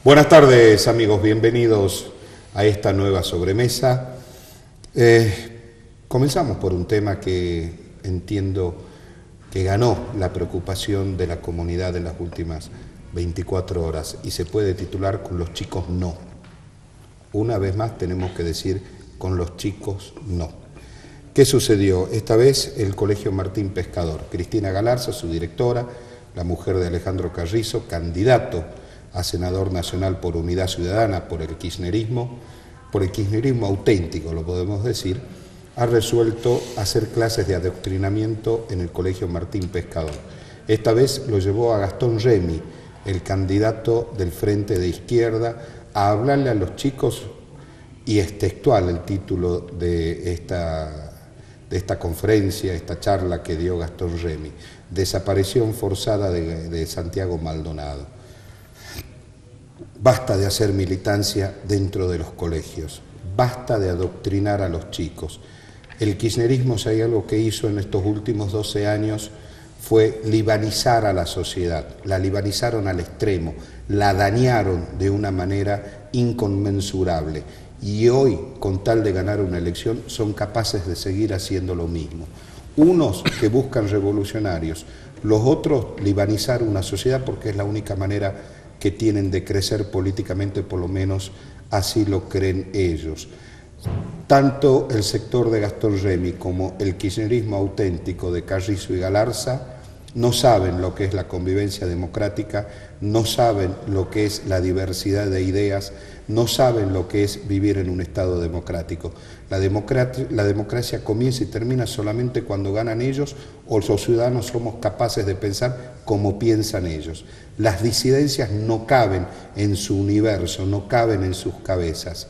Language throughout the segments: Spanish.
Buenas tardes, amigos, bienvenidos a esta nueva sobremesa. Comenzamos por un tema que entiendo que ganó la preocupación de la comunidad en las últimas 24 horas y se puede titular Con los chicos no. Una vez más tenemos que decir con los chicos no. ¿Qué sucedió? Esta vez el Colegio Martín Pescador. Cristina Galarza, su directora, la mujer de Alejandro Carrizo, candidato a senador nacional por Unidad Ciudadana, por el kirchnerismo auténtico, lo podemos decir, ha resuelto hacer clases de adoctrinamiento en el Colegio Martín Pescador. Esta vez lo llevó a Gastón Remy, el candidato del Frente de Izquierda, a hablarle a los chicos, y es textual el título de esta conferencia, esta charla que dio Gastón Remy: desaparición forzada de Santiago Maldonado. Basta de hacer militancia dentro de los colegios, basta de adoctrinar a los chicos. El kirchnerismo, si hay algo que hizo en estos últimos 12 años, fue libanizar a la sociedad, la libanizaron al extremo, la dañaron de una manera inconmensurable. Y hoy, con tal de ganar una elección, son capaces de seguir haciendo lo mismo. Unos que buscan revolucionarios, los otros libanizar una sociedad porque es la única manera que tienen de crecer políticamente, por lo menos así lo creen ellos. Tanto el sector de Gastón Remy como el kirchnerismo auténtico de Carrizo y Galarza no saben lo que es la convivencia democrática, no saben lo que es la diversidad de ideas, no saben lo que es vivir en un Estado democrático. La democracia comienza y termina solamente cuando ganan ellos o los ciudadanos somos capaces de pensar como piensan ellos. Las disidencias no caben en su universo, no caben en sus cabezas.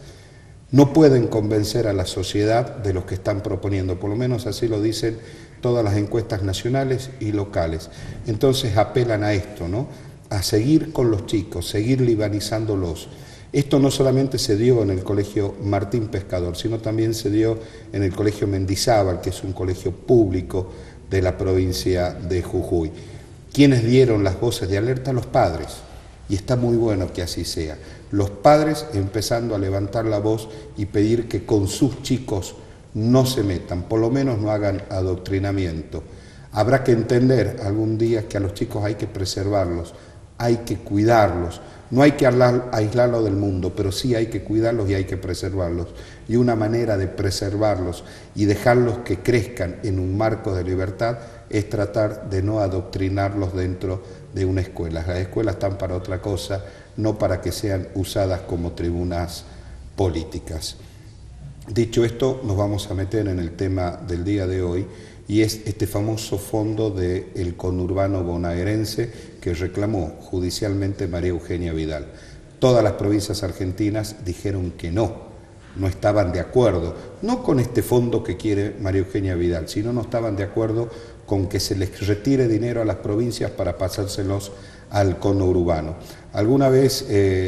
No pueden convencer a la sociedad de lo que están proponiendo, por lo menos así lo dicen todas las encuestas nacionales y locales. Entonces apelan a esto, ¿no? A seguir con los chicos, seguir libanizándolos. Esto no solamente se dio en el Colegio Martín Pescador, sino también se dio en el Colegio Mendizábal, que es un colegio público de la provincia de Jujuy. ¿Quiénes dieron las voces de alerta? Los padres, y está muy bueno que así sea. Los padres empezando a levantar la voz y pedir que con sus chicos no se metan, por lo menos no hagan adoctrinamiento. Habrá que entender algún día que a los chicos hay que preservarlos, hay que cuidarlos. No hay que aislarlos del mundo, pero sí hay que cuidarlos y hay que preservarlos. Y una manera de preservarlos y dejarlos que crezcan en un marco de libertad es tratar de no adoctrinarlos dentro de una escuela. Las escuelas están para otra cosa, no para que sean usadas como tribunas políticas. Dicho esto, nos vamos a meter en el tema del día de hoy, y es este famoso fondo del conurbano bonaerense que reclamó judicialmente María Eugenia Vidal. Todas las provincias argentinas dijeron que no estaban de acuerdo, no con este fondo que quiere María Eugenia Vidal, sino no estaban de acuerdo con que se les retire dinero a las provincias para pasárselos al conurbano. Alguna vez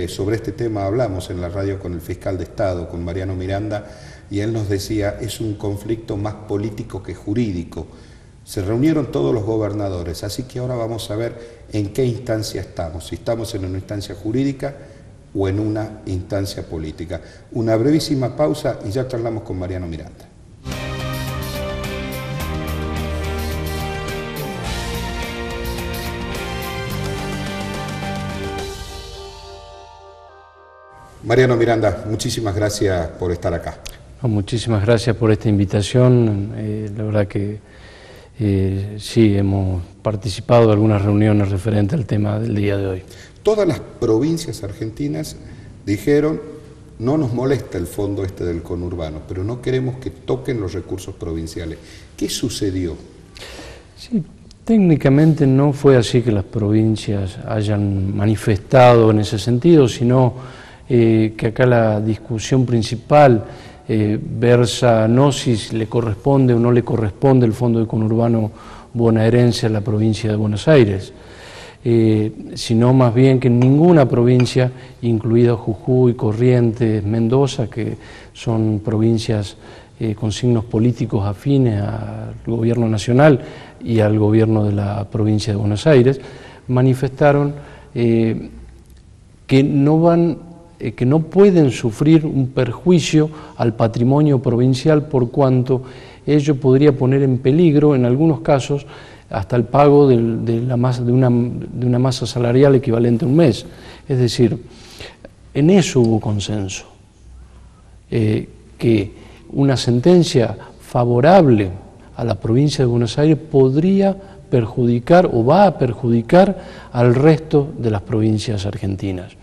sobre este tema hablamos en la radio con el fiscal de Estado, con Mariano Miranda, y él nos decía, es un conflicto más político que jurídico. Se reunieron todos los gobernadores, así que ahora vamos a ver en qué instancia estamos, si estamos en una instancia jurídica o en una instancia política. Una brevísima pausa y ya charlamos con Mariano Miranda. Mariano Miranda, muchísimas gracias por estar acá. Muchísimas gracias por esta invitación. La verdad que sí, hemos participado de algunas reuniones referentes al tema del día de hoy. Todas las provincias argentinas dijeron, no nos molesta el fondo este del conurbano, pero no queremos que toquen los recursos provinciales. ¿Qué sucedió? Sí, técnicamente no fue así que las provincias hayan manifestado en ese sentido, sino que acá la discusión principal versa no si le corresponde o no le corresponde el fondo de conurbano bonaerense a la provincia de Buenos Aires, sino más bien que en ninguna provincia, incluida Jujuy, Corrientes, Mendoza, que son provincias con signos políticos afines al gobierno nacional y al gobierno de la provincia de Buenos Aires, manifestaron que no pueden sufrir un perjuicio al patrimonio provincial por cuanto ello podría poner en peligro, en algunos casos, hasta el pago de una masa salarial equivalente a un mes. Es decir, en eso hubo consenso, que una sentencia favorable a la provincia de Buenos Aires podría perjudicar o va a perjudicar al resto de las provincias argentinas.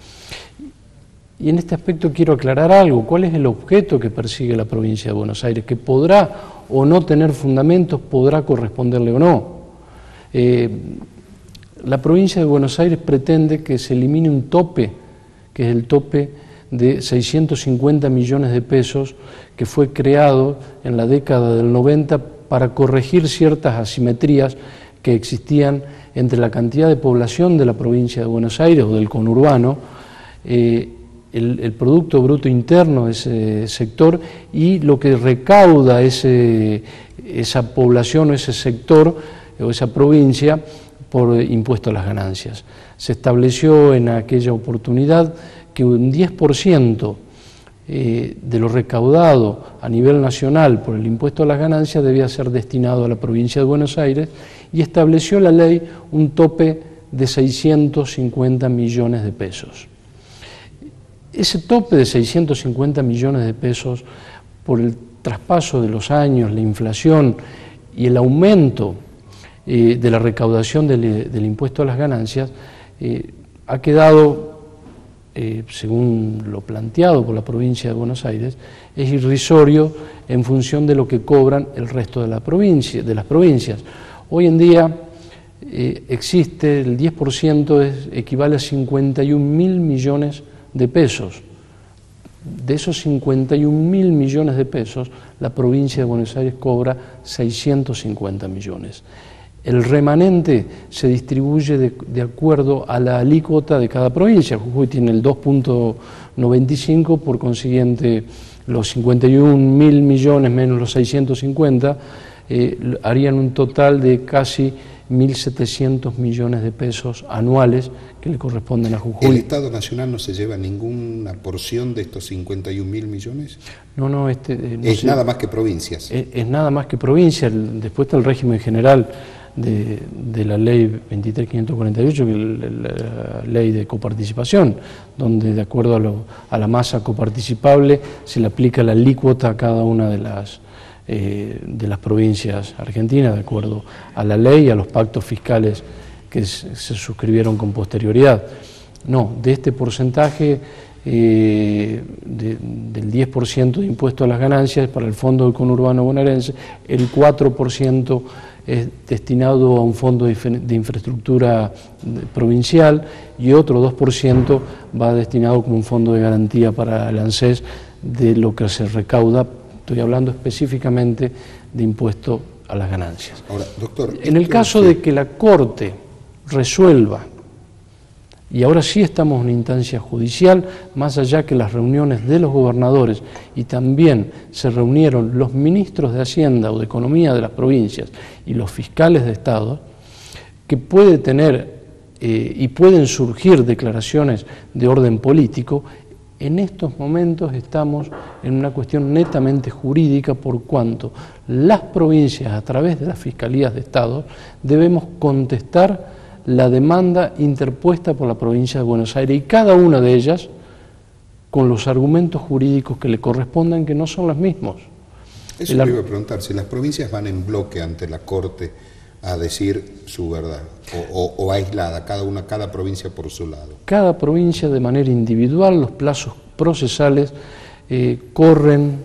Y en este aspecto quiero aclarar algo. ¿Cuál es el objeto que persigue la provincia de Buenos Aires? Que podrá o no tener fundamentos, podrá corresponderle o no. La provincia de Buenos Aires pretende que se elimine un tope, que es el tope de 650 millones de pesos que fue creado en la década del 90 para corregir ciertas asimetrías que existían entre la cantidad de población de la provincia de Buenos Aires o del conurbano, el Producto Bruto Interno de ese sector y lo que recauda esa población o ese sector o esa provincia por impuesto a las ganancias. Se estableció en aquella oportunidad que un 10% de lo recaudado a nivel nacional por el impuesto a las ganancias debía ser destinado a la provincia de Buenos Aires y estableció la ley un tope de 650 millones de pesos. Ese tope de 650 millones de pesos, por el traspaso de los años, la inflación y el aumento de la recaudación del impuesto a las ganancias, ha quedado, según lo planteado por la provincia de Buenos Aires, es irrisorio en función de lo que cobran el resto de las provincias. Hoy en día existe el 10%, equivale a 51.000 millones de pesos. De esos 51.000 millones de pesos, la provincia de Buenos Aires cobra 650 millones. El remanente se distribuye de acuerdo a la alícuota de cada provincia. Jujuy tiene el 2.95, por consiguiente los 51.000 millones menos los 650 harían un total de casi 1.700 millones de pesos anuales que le corresponden a Jujuy. ¿El Estado Nacional no se lleva ninguna porción de estos 51.000 millones? No, no. Es nada más que provincias. Es nada más que provincias. Después está el régimen general de la ley 23.548, que es la ley de coparticipación, donde de acuerdo a la masa coparticipable se le aplica la alícuota a cada una de las provincias argentinas, de acuerdo a la ley y a los pactos fiscales que se suscribieron con posterioridad. No, de este porcentaje del 10% de impuesto a las ganancias para el Fondo del Conurbano Bonaerense, el 4% es destinado a un fondo de infraestructura provincial y otro 2% va destinado como un fondo de garantía para el ANSES de lo que se recauda. Estoy hablando específicamente de impuesto a las ganancias. Ahora, doctor, en el caso de que la Corte resuelva, y ahora sí estamos en una instancia judicial, más allá que las reuniones de los gobernadores, y también se reunieron los ministros de Hacienda o de Economía de las provincias y los fiscales de Estado, que puede tener y pueden surgir declaraciones de orden político. En estos momentos estamos en una cuestión netamente jurídica, por cuanto las provincias, a través de las fiscalías de Estado, debemos contestar la demanda interpuesta por la provincia de Buenos Aires, y cada una de ellas con los argumentos jurídicos que le correspondan, que no son los mismos. Eso le iba a preguntar, si las provincias van en bloque ante la Corte a decir su verdad, o aislada, cada provincia por su lado. Cada provincia de manera individual, los plazos procesales corren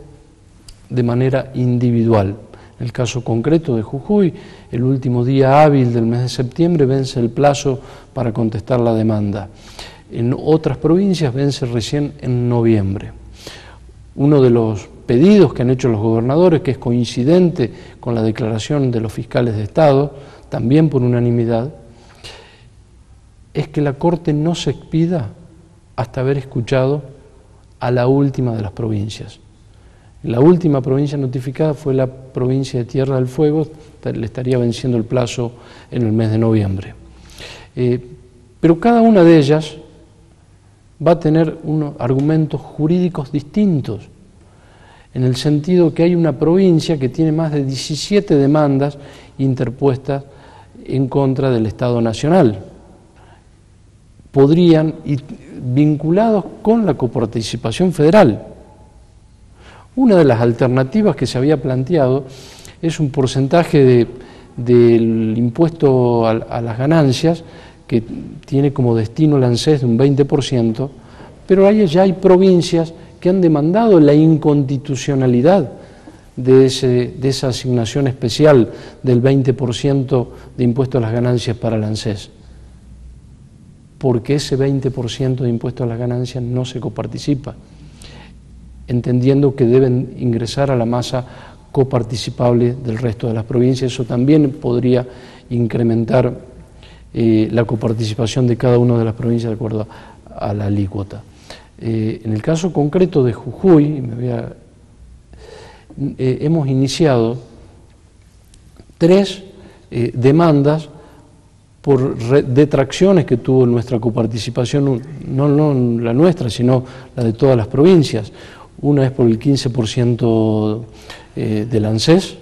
de manera individual. En el caso concreto de Jujuy, el último día hábil del mes de septiembre vence el plazo para contestar la demanda. En otras provincias vence recién en noviembre. Uno de los pedidos que han hecho los gobernadores, que es coincidente con la declaración de los fiscales de Estado, también por unanimidad, es que la Corte no se expida hasta haber escuchado a la última de las provincias. La última provincia notificada fue la provincia de Tierra del Fuego, le estaría venciendo el plazo en el mes de noviembre. Pero cada una de ellas va a tener unos argumentos jurídicos distintos, en el sentido que hay una provincia que tiene más de 17 demandas interpuestas en contra del Estado Nacional. Podrían ir vinculados con la coparticipación federal. Una de las alternativas que se había planteado es un porcentaje del impuesto a las ganancias que tiene como destino el ANSES de un 20%, pero ahí ya hay provincias que han demandado la inconstitucionalidad de esa asignación especial del 20% de impuesto a las ganancias para el ANSES, porque ese 20% de impuesto a las ganancias no se coparticipa, entendiendo que deben ingresar a la masa coparticipable del resto de las provincias. Eso también podría incrementar la coparticipación de cada una de las provincias de acuerdo a la alícuota. En el caso concreto de Jujuy, hemos iniciado 3 demandas por detracciones que tuvo nuestra coparticipación, no la nuestra, sino la de todas las provincias. Una es por el 15% del ANSES,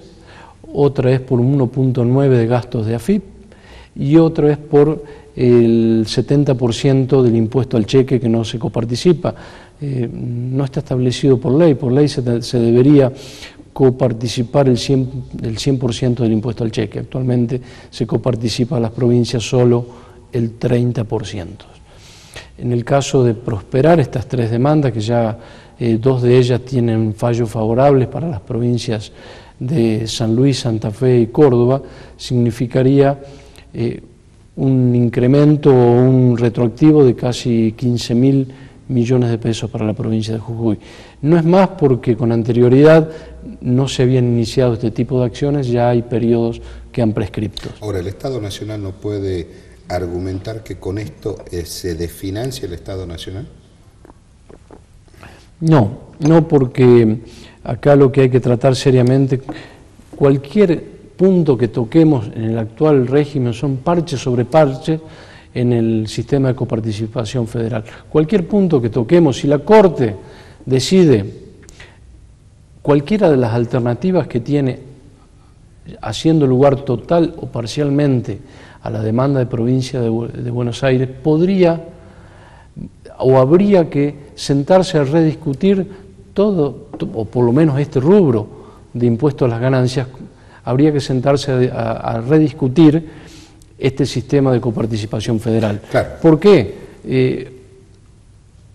otra es por un 1.9% de gastos de AFIP y otra es por el 70% del impuesto al cheque que no se coparticipa. No está establecido por ley se debería coparticipar el 100% del impuesto al cheque. Actualmente se coparticipa a las provincias solo el 30%. En el caso de prosperar estas 3 demandas, que ya 2 de ellas tienen fallos favorables para las provincias de San Luis, Santa Fe y Córdoba, significaría un incremento o un retroactivo de casi 15.000 millones de pesos para la provincia de Jujuy. No es más porque con anterioridad no se habían iniciado este tipo de acciones, ya hay periodos que han prescriptos. Ahora, ¿el Estado Nacional no puede argumentar que con esto se desfinancia el Estado Nacional? No, porque acá lo que hay que tratar seriamente, cualquier punto que toquemos en el actual régimen son parches sobre parches en el sistema de coparticipación federal. Cualquier punto que toquemos, si la Corte decide cualquiera de las alternativas que tiene, haciendo lugar total o parcialmente a la demanda de provincia de Buenos Aires, podría o habría que sentarse a rediscutir todo, o por lo menos este rubro de impuesto a las ganancias, habría que sentarse a rediscutir este sistema de coparticipación federal. Claro. ¿Por qué?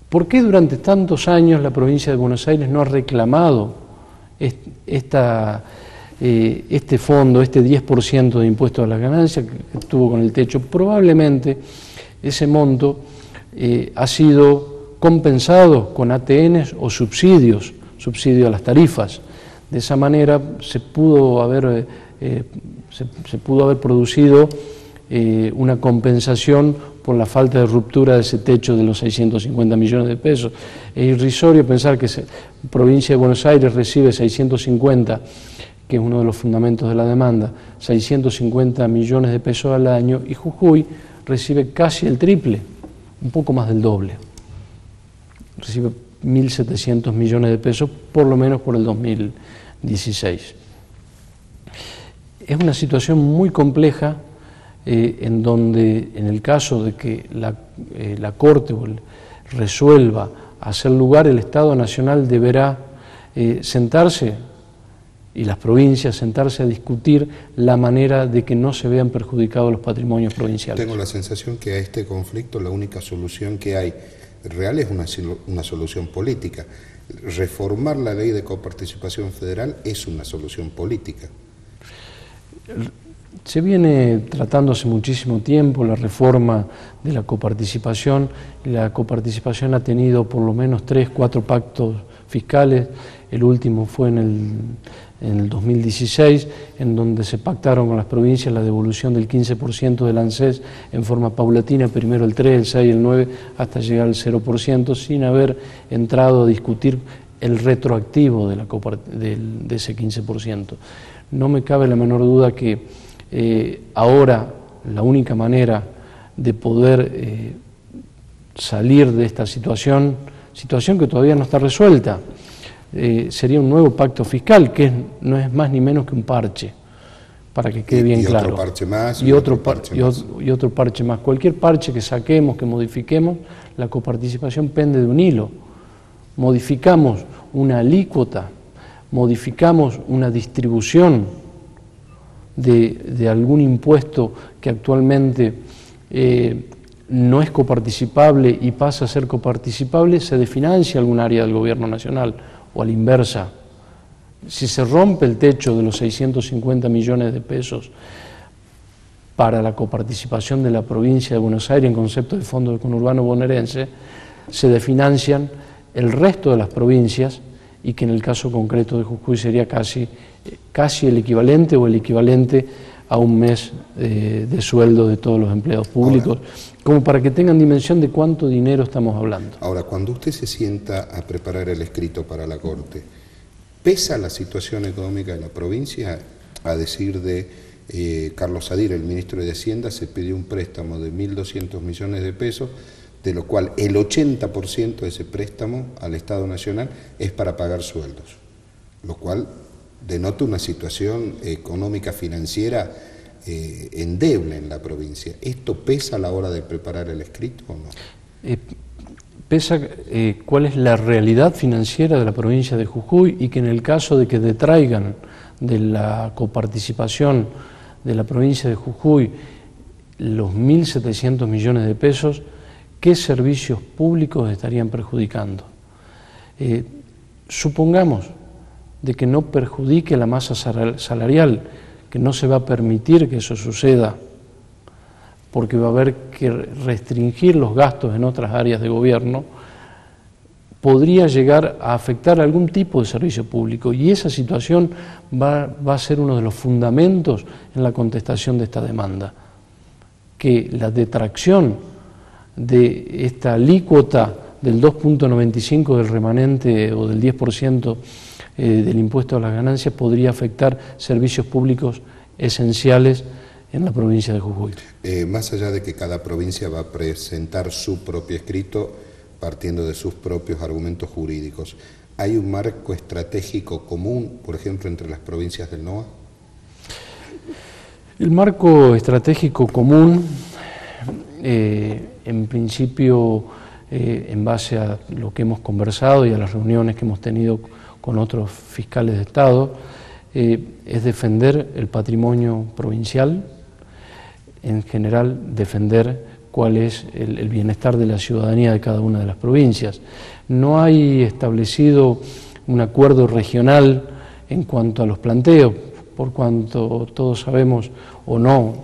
¿Por qué durante tantos años la provincia de Buenos Aires no ha reclamado este fondo, este 10% de impuesto a las ganancias que tuvo con el techo? Probablemente ese monto ha sido compensado con ATNs o subsidio a las tarifas. De esa manera se pudo haber producido una compensación por la falta de ruptura de ese techo de los 650 millones de pesos. Es irrisorio pensar que la provincia de Buenos Aires recibe 650, que es uno de los fundamentos de la demanda, 650 millones de pesos al año, y Jujuy recibe casi el triple, un poco más del doble. Recibe 1.700 millones de pesos, por lo menos por el 2016. Es una situación muy compleja en donde, en el caso de que la Corte resuelva hacer lugar, el Estado Nacional deberá sentarse, y las provincias sentarse a discutir la manera de que no se vean perjudicados los patrimonios provinciales. Tengo la sensación que a este conflicto la única solución que hay real es una solución política. Reformar la ley de coparticipación federal es una solución política. Se viene tratando hace muchísimo tiempo la reforma de la coparticipación. La coparticipación ha tenido por lo menos 3, 4 pactos fiscales. El último fue en el 2016, en donde se pactaron con las provincias la devolución del 15% del ANSES en forma paulatina, primero el 3, el 6, el 9, hasta llegar al 0%, sin haber entrado a discutir el retroactivo de ese 15%. No me cabe la menor duda que ahora la única manera de poder salir de esta situación que todavía no está resuelta. Sería un nuevo pacto fiscal, que no es más ni menos que un parche, para que quede bien claro. Otro parche más. Y otro parche más. Cualquier parche que saquemos, que modifiquemos, la coparticipación pende de un hilo. Modificamos una alícuota, modificamos una distribución de algún impuesto que actualmente no es coparticipable y pasa a ser coparticipable, se desfinancia algún área del gobierno nacional, o a la inversa. Si se rompe el techo de los 650 millones de pesos para la coparticipación de la provincia de Buenos Aires en concepto de Fondo del Conurbano Bonaerense, se desfinancian el resto de las provincias, y que en el caso concreto de Jujuy sería casi el equivalente o el equivalente a un mes de sueldo de todos los empleados públicos, como para que tengan dimensión de cuánto dinero estamos hablando. Ahora, cuando usted se sienta a preparar el escrito para la Corte, ¿pesa la situación económica de la provincia? A decir de Carlos Sadir, el ministro de Hacienda, se pidió un préstamo de 1.200 millones de pesos, de lo cual el 80% de ese préstamo al Estado Nacional es para pagar sueldos, lo cual denota una situación económica financiera endeble en la provincia. ¿Esto pesa a la hora de preparar el escrito o no? Pesa cuál es la realidad financiera de la provincia de Jujuy, y que en el caso de que detraigan de la coparticipación de la provincia de Jujuy los 1.700 millones de pesos, ¿qué servicios públicos estarían perjudicando? Supongamos de que no perjudique la masa salarial, que no se va a permitir que eso suceda, porque va a haber que restringir los gastos en otras áreas de gobierno, podría llegar a afectar algún tipo de servicio público, y esa situación va a ser uno de los fundamentos en la contestación de esta demanda, que la detracción de esta alícuota del 2.95 del remanente o del 10% del impuesto a las ganancias podría afectar servicios públicos esenciales en la provincia de Jujuy. Más allá de que cada provincia va a presentar su propio escrito partiendo de sus propios argumentos jurídicos, ¿hay un marco estratégico común, por ejemplo, entre las provincias del NOA? El marco estratégico común, en principio, en base a lo que hemos conversado y a las reuniones que hemos tenido con otros fiscales de Estado, es defender el patrimonio provincial, en general defender cuál es el bienestar de la ciudadanía de cada una de las provincias. No hay establecido un acuerdo regional en cuanto a los planteos, por cuanto todos sabemos o no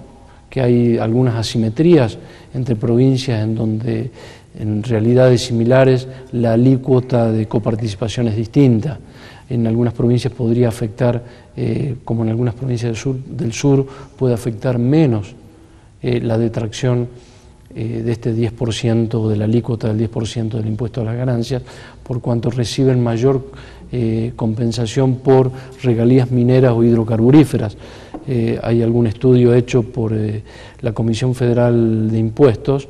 que hay algunas asimetrías entre provincias en donde en realidades similares la alícuota de coparticipación es distinta. En algunas provincias podría afectar, como en algunas provincias del sur puede afectar menos la detracción de este 10%, de la alícuota del 10% del impuesto a las ganancias, por cuanto reciben mayor compensación por regalías mineras o hidrocarburíferas. Hay algún estudio hecho por la Comisión Federal de Impuestos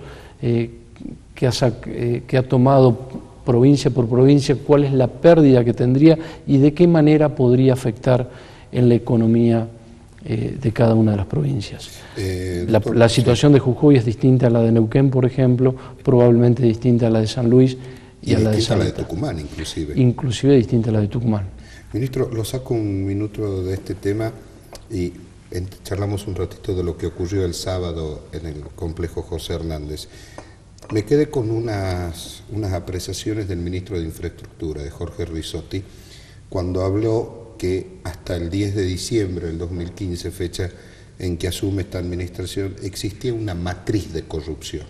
que ha tomado provincia por provincia cuál es la pérdida que tendría y de qué manera podría afectar en la economía de cada una de las provincias. La situación de Jujuy es distinta a la de Neuquén, por ejemplo, probablemente distinta a la de San Luis y a la de Salta. La de Tucumán, inclusive. Inclusive distinta a la de Tucumán. Ministro, lo saco un minuto de este tema y charlamos un ratito de lo que ocurrió el sábado en el complejo José Hernández. Me quedé con unas apreciaciones del ministro de Infraestructura, de Jorge Risotti, cuando habló que hasta el 10 de diciembre del 2015, fecha en que asume esta administración, existía una matriz de corrupción.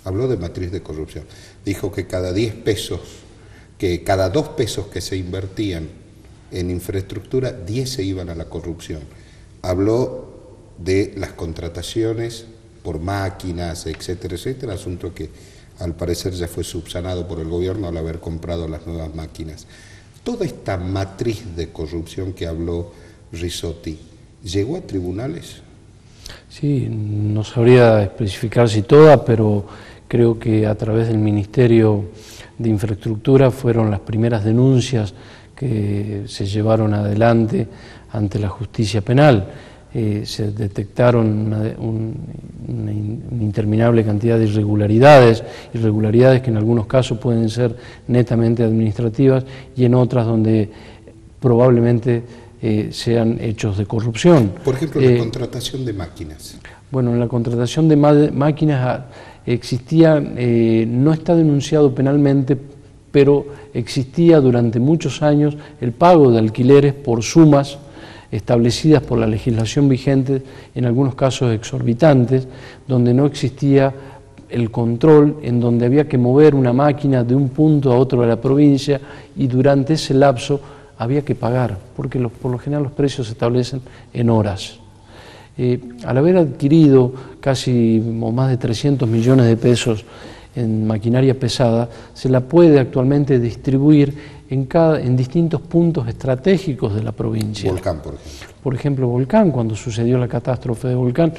Habló de matriz de corrupción. Dijo que cada 10 pesos, que cada 2 pesos que se invertían en infraestructura, 10 se iban a la corrupción. Habló de las contrataciones por máquinas, etcétera, etcétera, asunto que al parecer ya fue subsanado por el gobierno al haber comprado las nuevas máquinas. Toda esta matriz de corrupción que habló Risotti, ¿llegó a tribunales? Sí, no sabría especificar si toda, pero creo que a través del Ministerio de Infraestructura fueron las primeras denuncias que se llevaron adelante ante la justicia penal. Se detectaron una interminable cantidad de irregularidades que en algunos casos pueden ser netamente administrativas y en otras donde probablemente sean hechos de corrupción. Por ejemplo, la contratación de máquinas. Bueno, en la contratación de máquinas existía, no está denunciado penalmente, pero existía durante muchos años el pago de alquileres por sumas establecidas por la legislación vigente, en algunos casos exorbitantes, donde no existía el control, en donde había que mover una máquina de un punto a otro de la provincia y durante ese lapso había que pagar, porque por lo general los precios se establecen en horas. Al haber adquirido casi o más de 300 millones de pesos en maquinaria pesada, se la puede actualmente distribuir en distintos puntos estratégicos de la provincia. Volcán, por ejemplo. Por ejemplo, Volcán, cuando sucedió la catástrofe de Volcán,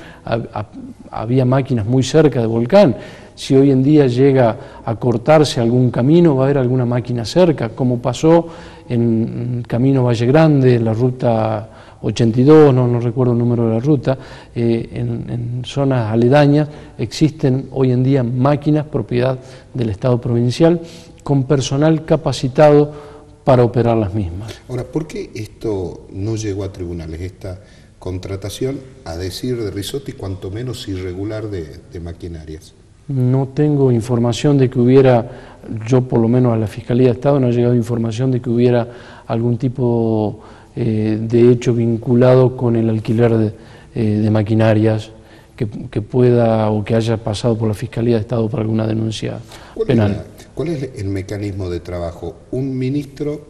había máquinas muy cerca de Volcán. Si hoy en día llega a cortarse algún camino, va a haber alguna máquina cerca, como pasó en Camino Valle Grande, la ruta 82, no recuerdo el número de la ruta, en zonas aledañas existen hoy en día máquinas propiedad del Estado provincial con personal capacitado para operar las mismas. Ahora, ¿por qué esto no llegó a tribunales, esta contratación, a decir de Risotti, cuanto menos irregular de maquinarias? No tengo información de que hubiera, yo por lo menos a la Fiscalía de Estado no ha llegado información de que hubiera algún tipo de hecho vinculado con el alquiler de maquinarias que pueda o que haya pasado por la Fiscalía de Estado para alguna denuncia penal. ¿Cuál es el mecanismo de trabajo? Un ministro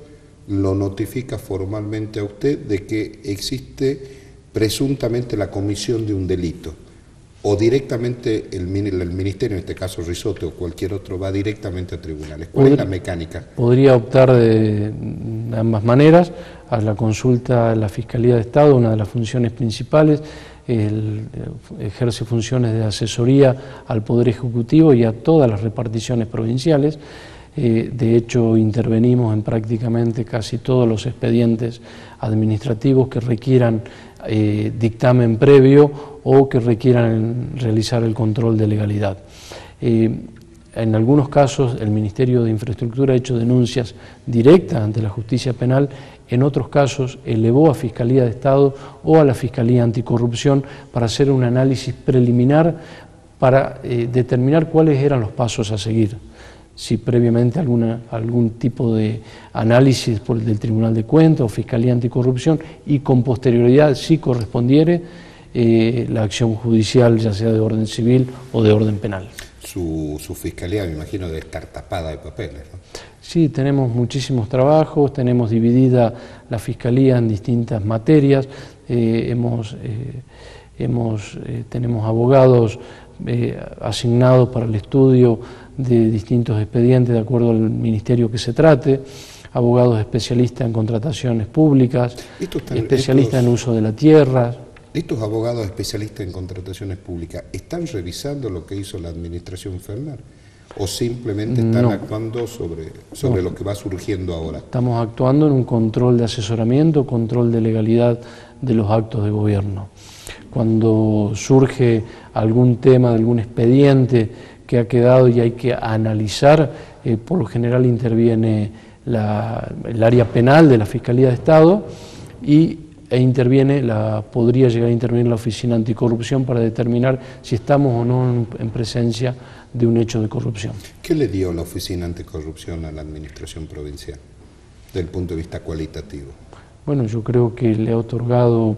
lo notifica formalmente a usted de que existe presuntamente la comisión de un delito, o directamente el ministerio, en este caso Risotti o cualquier otro, va directamente a tribunales. ¿Cuál es la mecánica? Podría optar de ambas maneras. A la consulta a la Fiscalía de Estado, una de las funciones principales, ejerce funciones de asesoría al Poder Ejecutivo y a todas las reparticiones provinciales. De hecho, intervenimos en prácticamente casi todos los expedientes administrativos que requieran dictamen previo o que requieran realizar el control de legalidad. En algunos casos el Ministerio de Infraestructura ha hecho denuncias directas ante la justicia penal, en otros casos elevó a Fiscalía de Estado o a la Fiscalía Anticorrupción para hacer un análisis preliminar para determinar cuáles eran los pasos a seguir. Si previamente algún tipo de análisis del Tribunal de Cuentas o Fiscalía Anticorrupción y con posterioridad, si correspondiere, la acción judicial, ya sea de orden civil o de orden penal. Su fiscalía, me imagino, debe estar tapada de papeles, ¿no? Sí, tenemos muchísimos trabajos, tenemos dividida la fiscalía en distintas materias, tenemos abogados asignados para el estudio de distintos expedientes de acuerdo al ministerio que se trate, abogados especialistas en contrataciones públicas, especialistas en uso de la tierra. ¿Estos abogados especialistas en contrataciones públicas están revisando lo que hizo la administración Fernández o simplemente están actuando sobre lo que va surgiendo ahora? Estamos actuando en un control de asesoramiento, control de legalidad de los actos de gobierno. Cuando surge algún tema, algún expediente que ha quedado y hay que analizar, por lo general interviene el área penal de la Fiscalía de Estado podría llegar a intervenir la Oficina Anticorrupción para determinar si estamos o no en presencia de un hecho de corrupción. ¿Qué le dio la Oficina Anticorrupción a la Administración Provincial, desde el punto de vista cualitativo? Bueno, yo creo que le ha otorgado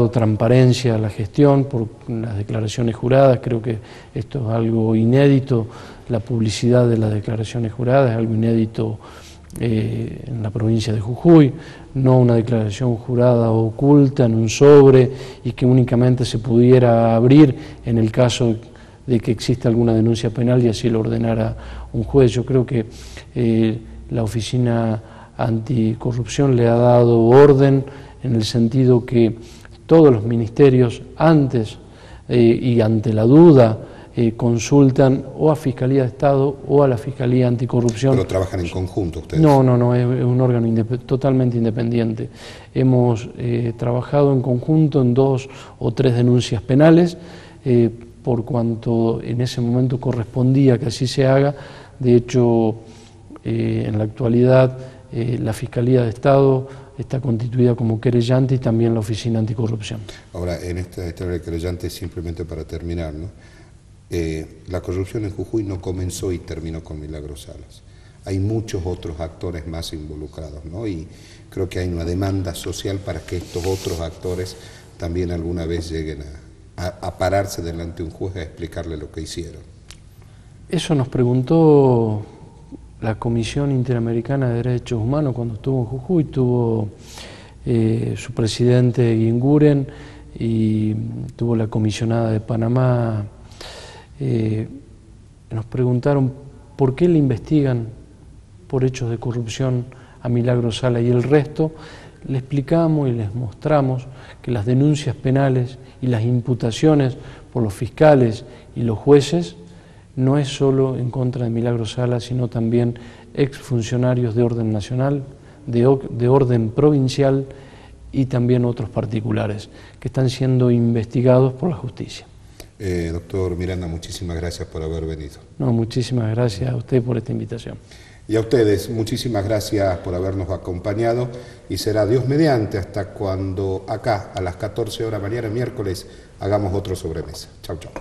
transparencia a la gestión por las declaraciones juradas. Creo que esto es algo inédito, la publicidad de las declaraciones juradas es algo inédito en la provincia de Jujuy, no una declaración jurada oculta en un sobre y que únicamente se pudiera abrir en el caso de que exista alguna denuncia penal y así lo ordenara un juez. Yo creo que la Oficina Anticorrupción le ha dado orden en el sentido que todos los ministerios, antes y ante la duda consultan o a Fiscalía de Estado o a la Fiscalía Anticorrupción. ¿Pero trabajan en conjunto ustedes? No, es un órgano totalmente independiente. Hemos trabajado en conjunto en 2 o 3 denuncias penales, por cuanto en ese momento correspondía que así se haga. De hecho, en la actualidad la Fiscalía de Estado está constituida como querellante y también la Oficina Anticorrupción. Ahora, en esta historia de querellante, simplemente para terminar, ¿no? La corrupción en Jujuy no comenzó y terminó con Milagros Salas. Hay muchos otros actores más involucrados, ¿no? Y creo que hay una demanda social para que estos otros actores también alguna vez lleguen a pararse delante de un juez a explicarle lo que hicieron. Eso nos preguntó la Comisión Interamericana de Derechos Humanos cuando estuvo en Jujuy. Tuvo su presidente Guinguren y tuvo la comisionada de Panamá. Nos preguntaron por qué le investigan por hechos de corrupción a Milagros Salas y el resto. Le explicamos y les mostramos que las denuncias penales y las imputaciones por los fiscales y los jueces no es solo en contra de Milagros Salas, sino también exfuncionarios de orden nacional, de orden provincial y también otros particulares que están siendo investigados por la justicia. Doctor Miranda, muchísimas gracias por haber venido. No, muchísimas gracias a usted por esta invitación. Y a ustedes, muchísimas gracias por habernos acompañado y será Dios mediante hasta cuando acá a las 14 horas mañana miércoles hagamos otro Sobremesa. Chau, chau.